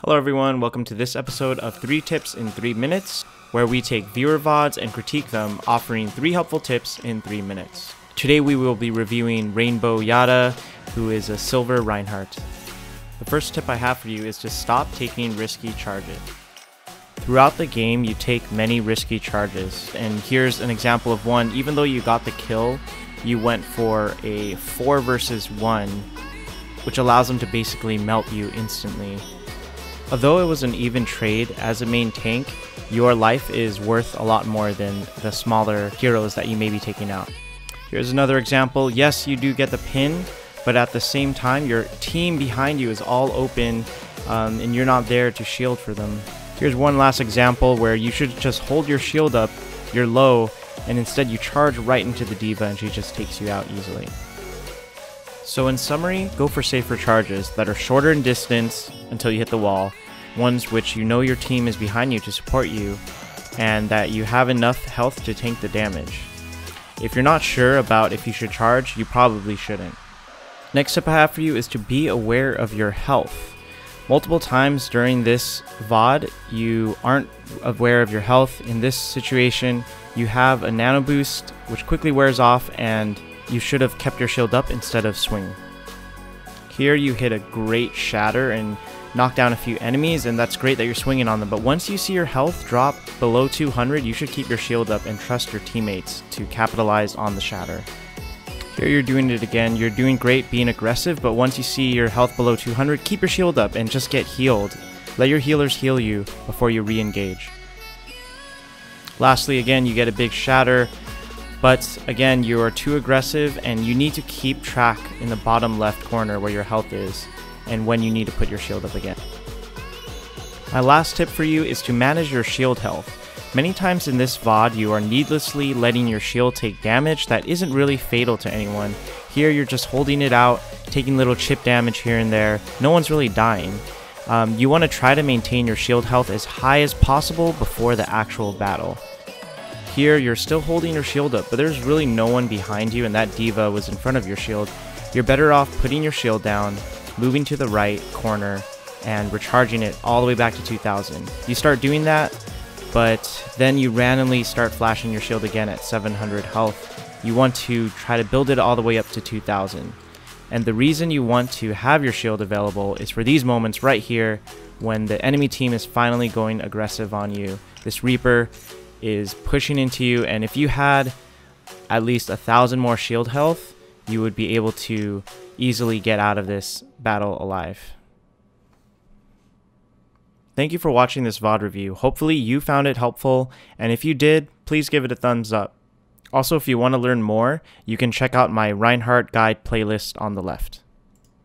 Hello everyone, welcome to this episode of 3 Tips in 3 Minutes, where we take viewer VODs and critique them, offering 3 helpful tips in 3 minutes. Today we will be reviewing RAINBOWYATTA, who is a Silver Reinhardt. The first tip I have for you is to stop taking risky charges. Throughout the game, you take many risky charges, and here's an example of one. Even though you got the kill, you went for a 4 versus 1, which allows them to basically melt you instantly. Although it was an even trade, as a main tank, your life is worth a lot more than the smaller heroes that you may be taking out. Here's another example. Yes, you do get the pin, but at the same time, your team behind you is all open, and you're not there to shield for them. Here's one last example where you should just hold your shield up, you're low, and instead you charge right into the diva and she just takes you out easily. So in summary, go for safer charges that are shorter in distance until you hit the wall, ones which you know your team is behind you to support you, and that you have enough health to tank the damage. If you're not sure about if you should charge, you probably shouldn't. Next tip I have for you is to be aware of your health. Multiple times during this VOD, you aren't aware of your health. In this situation, you have a nano boost, which quickly wears off, and you should have kept your shield up instead of swinging. Here you hit a great shatter and knock down a few enemies, and that's great that you're swinging on them, but once you see your health drop below 200, you should keep your shield up and trust your teammates to capitalize on the shatter. Here you're doing it again. You're doing great being aggressive, but once you see your health below 200, keep your shield up and just get healed. Let your healers heal you before you re-engage. Lastly, again, you get a big shatter, but again, you are too aggressive and you need to keep track in the bottom left corner where your health is and when you need to put your shield up again. My last tip for you is to manage your shield health. Many times in this VOD, you are needlessly letting your shield take damage that isn't really fatal to anyone. Here you're just holding it out, taking little chip damage here and there. No one's really dying. You want to try to maintain your shield health as high as possible before the actual battle. Here you're still holding your shield up, but there's really no one behind you and that diva was in front of your shield. You're better off putting your shield down, moving to the right corner, and recharging it all the way back to 2000. You start doing that, but then you randomly start flashing your shield again at 700 health. You want to try to build it all the way up to 2000. And the reason you want to have your shield available is for these moments right here when the enemy team is finally going aggressive on you. This Reaper is pushing into you, and if you had at least 1,000 more shield health, you would be able to easily get out of this battle alive. Thank you for watching this VOD review. Hopefully you found it helpful, and if you did, please give it a thumbs up. Also, if you want to learn more, you can check out my Reinhardt guide playlist on the left.